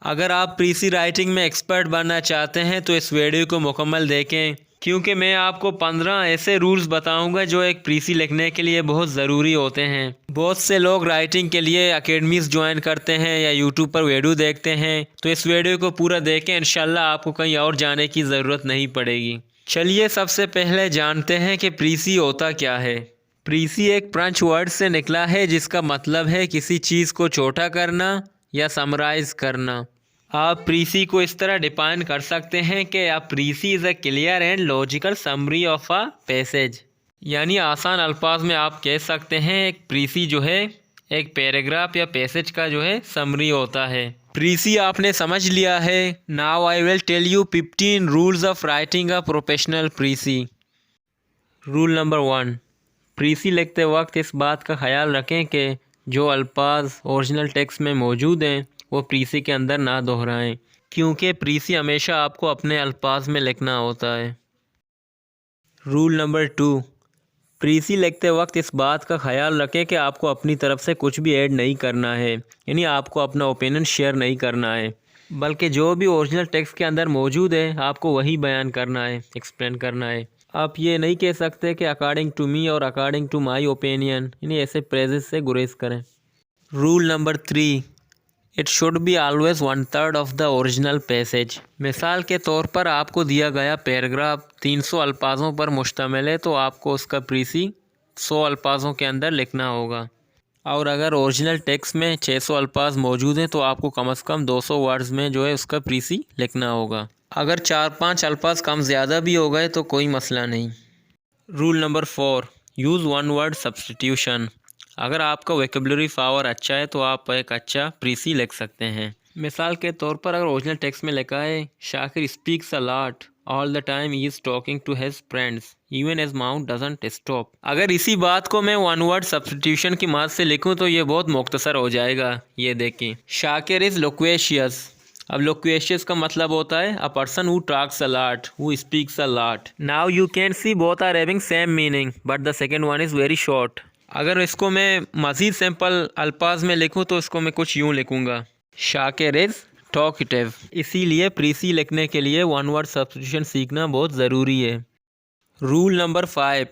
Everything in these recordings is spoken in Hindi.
अगर आप प्रीसी राइटिंग में एक्सपर्ट बनना चाहते हैं तो इस वीडियो को मुकम्मल देखें, क्योंकि मैं आपको 15 ऐसे रूल्स बताऊंगा जो एक प्रीसी लिखने के लिए बहुत ज़रूरी होते हैं। बहुत से लोग राइटिंग के लिए अकेडमीज़ ज्वाइन करते हैं या यूट्यूब पर वीडियो देखते हैं, तो इस वीडियो को पूरा देखें, इंशाल्लाह आपको कहीं और जाने की ज़रूरत नहीं पड़ेगी। चलिए सबसे पहले जानते हैं कि प्रीसी होता क्या है। प्रीसी एक फ्रेंच वर्ड से निकला है जिसका मतलब है किसी चीज़ को छोटा करना या समराइज़ करना। आप प्रीसी को इस तरह डिफाइन कर सकते हैं कि a precis is a clear and logical summary of a passage. यानी आसान अल्फाज में आप कह सकते हैं एक प्रीसी जो है एक पैराग्राफ या पैसेज का जो है समरी होता है। प्रीसी आपने समझ लिया है। Now I will tell you 15 rules of writing a professional precis. Rule number 1, precis लिखते वक्त इस बात का ख्याल रखें कि जो अल्फाज ओरिजिनल टेक्स्ट में मौजूद हैं वो प्रीसी के अंदर ना दोहराएं, क्योंकि प्रीसी हमेशा आपको अपने अल्फाज में लिखना होता है। रूल नंबर 2, प्रीसी लिखते वक्त इस बात का ख्याल रखें कि आपको अपनी तरफ से कुछ भी ऐड नहीं करना है, यानी आपको अपना ओपिनियन शेयर नहीं करना है, बल्कि जो भी ओरिजिनल टेक्स्ट के अंदर मौजूद है आपको वही बयान करना है, एक्सप्लेन करना है। आप ये नहीं कह सकते कि अकॉर्डिंग टू मी और अकॉर्डिंग टू माई ओपिनियन, यानी ऐसे फ्रेजेस से गुरेज करें। Rule number 3, it should be always 1/3 of the original passage. मिसाल के तौर पर आपको दिया गया पैराग्राफ 300 अल्फाजों पर मुश्तमिल है, तो आपको उसका प्रीसी 100 अल्फाजों के अंदर लिखना होगा। और अगर ओरिजिनल टेक्स्ट में 600 अल्फाज मौजूद हैं तो आपको कम से कम 200 वर्ड्स में जो है उसका प्रीसी लिखना होगा। अगर 4-5 अल्फाज कम ज़्यादा भी हो गए तो कोई मसला नहीं। Rule number 4, use one word substitution. अगर आपका वोकैबुलरी पावर अच्छा है तो आप एक अच्छा प्रीसी लिख सकते हैं। मिसाल के तौर पर अगर ओरिजिनल टेक्स्ट में लिखा है Shakir speaks a lot all the time he is talking to his friends even his mouth doesn't stop, अगर इसी बात को मैं वन वर्ड सब्स्टिट्यूशन की मदद से लिखूं तो ये बहुत मुख्तसर हो जाएगा। ये देखें, शाकिर इज़ लोक्वेशियस। अब लोक्वेशियस का मतलब होता है a person who talks a lot, who speaks a lot. Now you can see both are having same meaning but the second one is very short. अगर इसको मैं मज़ीद सिंपल अल्फाज में लिखूं तो इसको मैं कुछ यूँ लिखूँगा, शाकिर इज़ टॉकटिव। इसीलिए प्रीसी लिखने के लिए वन वर्ड सब्स्टिट्यूशन सीखना बहुत ज़रूरी है। रूल नंबर 5,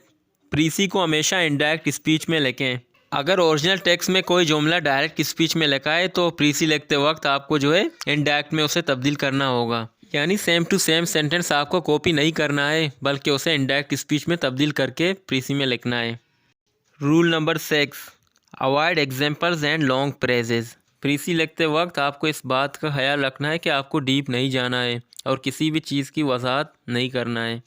प्रीसी को हमेशा इनडायरेक्ट स्पीच में लिखें। अगर ओरिजिनल टेक्स्ट में कोई जुमला डायरेक्ट स्पीच में लिखा है तो प्रीसी लिखते वक्त आपको जो है इनडायरेक्ट में उसे तब्दील करना होगा, यानी सेम टू सेम सेंटेंस आपको कॉपी नहीं करना है बल्कि उसे इनडायरेक्ट स्पीच में तब्दील करके प्रीसी में लिखना है। Rule number 6, avoid examples and long phrases. Precis लिखते वक्त आपको इस बात का ख्याल रखना है कि आपको डीप नहीं जाना है और किसी भी चीज़ की वजाहत नहीं करना है।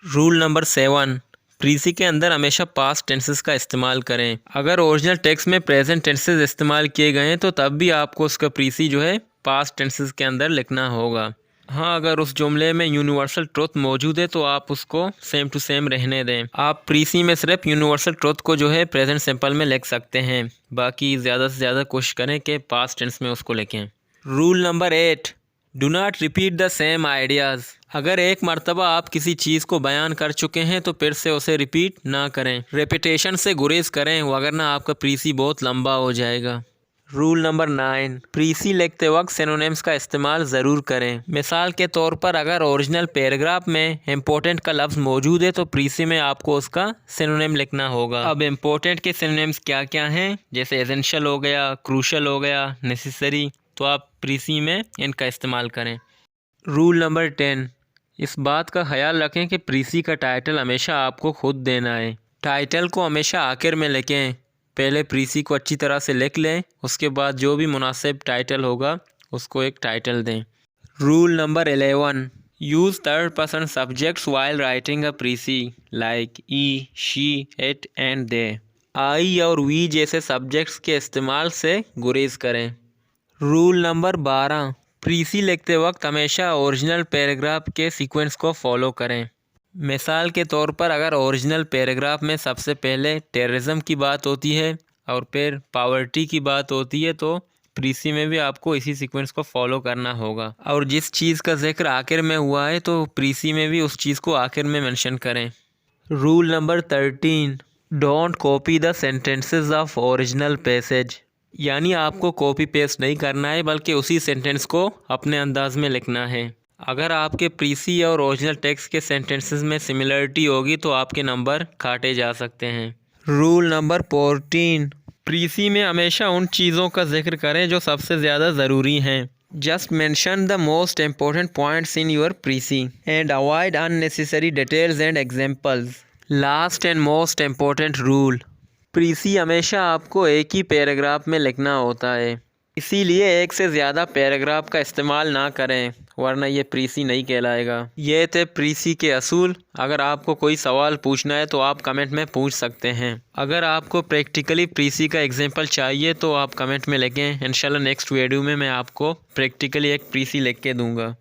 रूल नंबर 7, प्रीसी के अंदर हमेशा पास्ट टेंसेस का इस्तेमाल करें। अगर ओरिजिनल टेक्स्ट में प्रेजेंट टेंसेस इस्तेमाल किए गए हैं तो तब भी आपको उसका प्रीसी जो है पास्ट टेंसेस के अंदर लिखना होगा। हाँ, अगर उस जुमले में यूनिवर्सल ट्रुथ मौजूद है तो आप उसको सेम टू सेम रहने दें। आप प्रीसी में सिर्फ यूनिवर्सल ट्रुथ को जो है प्रेजेंट सिंपल में लिख सकते हैं, बाकी ज़्यादा से ज़्यादा कोशिश करें कि पास्ट टेंस में उसको लिखें। Rule number 8, do not repeat the same ideas. अगर एक मरतबा आप किसी चीज़ को बयान कर चुके हैं तो फिर से उसे रिपीट ना करें, रेपिटेशन से गुरेज करें, वरना आपका प्रीसी बहुत लंबा हो जाएगा। रूल नंबर 9, प्रीसी लिखते वक्त सिनोनिम्स का इस्तेमाल ज़रूर करें। मिसाल के तौर पर अगर ओरिजिनल पैराग्राफ में इम्पोर्टेंट का लफ्ज़ मौजूद है तो प्रीसी में आपको उसका सिनोनिम लिखना होगा। अब इम्पोर्टेंट के सिनोनिम्स क्या क्या हैं, जैसे एसेंशियल हो गया, क्रूशल हो गया, नेसेसरी, तो आप प्रीसी में इनका इस्तेमाल करें। रूल नंबर 10, इस बात का ख्याल रखें कि प्रीसी का टाइटल हमेशा आपको खुद देना है। टाइटल को हमेशा आखिर में लिखें। पहले प्रीसी को अच्छी तरह से लिख लें, उसके बाद जो भी मुनासिब टाइटल होगा उसको एक टाइटल दें। Rule number 11, use third person subjects while writing a precis like he, she, it and they. I और वी जैसे सब्जेक्ट्स के इस्तेमाल से गुरेज करें। रूल नंबर 12, प्रीसी लिखते वक्त हमेशा ओरिजिनल पैराग्राफ के सीक्वेंस को फॉलो करें। मिसाल के तौर पर अगर ओरिजिनल पैराग्राफ में सबसे पहले टेररिज्म की बात होती है और फिर पावर्टी की बात होती है तो प्रीसी में भी आपको इसी सीक्वेंस को फॉलो करना होगा। और जिस चीज़ का जिक्र आखिर में हुआ है तो प्रीसी में भी उस चीज़ को आखिर में मेंशन करें। Rule number 13, don't copy the sentences of original passage. यानी आपको कॉपी पेस्ट नहीं करना है, बल्कि उसी सेंटेंस को अपने अंदाज में लिखना है। अगर आपके प्रीसी और ओरिजिनल टेक्स्ट के सेंटेंसेस में सिमिलरिटी होगी तो आपके नंबर काटे जा सकते हैं। रूल नंबर 14, प्रीसी में हमेशा उन चीज़ों का जिक्र करें जो सबसे ज़्यादा ज़रूरी हैं। Just mention the most important points in your precis and avoid unnecessary details and examples. Last and most important rule, precis हमेशा आपको एक ही पैराग्राफ में लिखना होता है, इसीलिए एक से ज़्यादा पैराग्राफ का इस्तेमाल ना करें, वरना ये प्रीसी नहीं कहलाएगा। ये थे प्रीसी के असूल। अगर आपको कोई सवाल पूछना है तो आप कमेंट में पूछ सकते हैं। अगर आपको प्रैक्टिकली प्रीसी का एग्जांपल चाहिए तो आप कमेंट में लिखें। इंशाल्लाह नेक्स्ट वीडियो में मैं आपको प्रैक्टिकली एक प्रीसी लिख के दूंगा।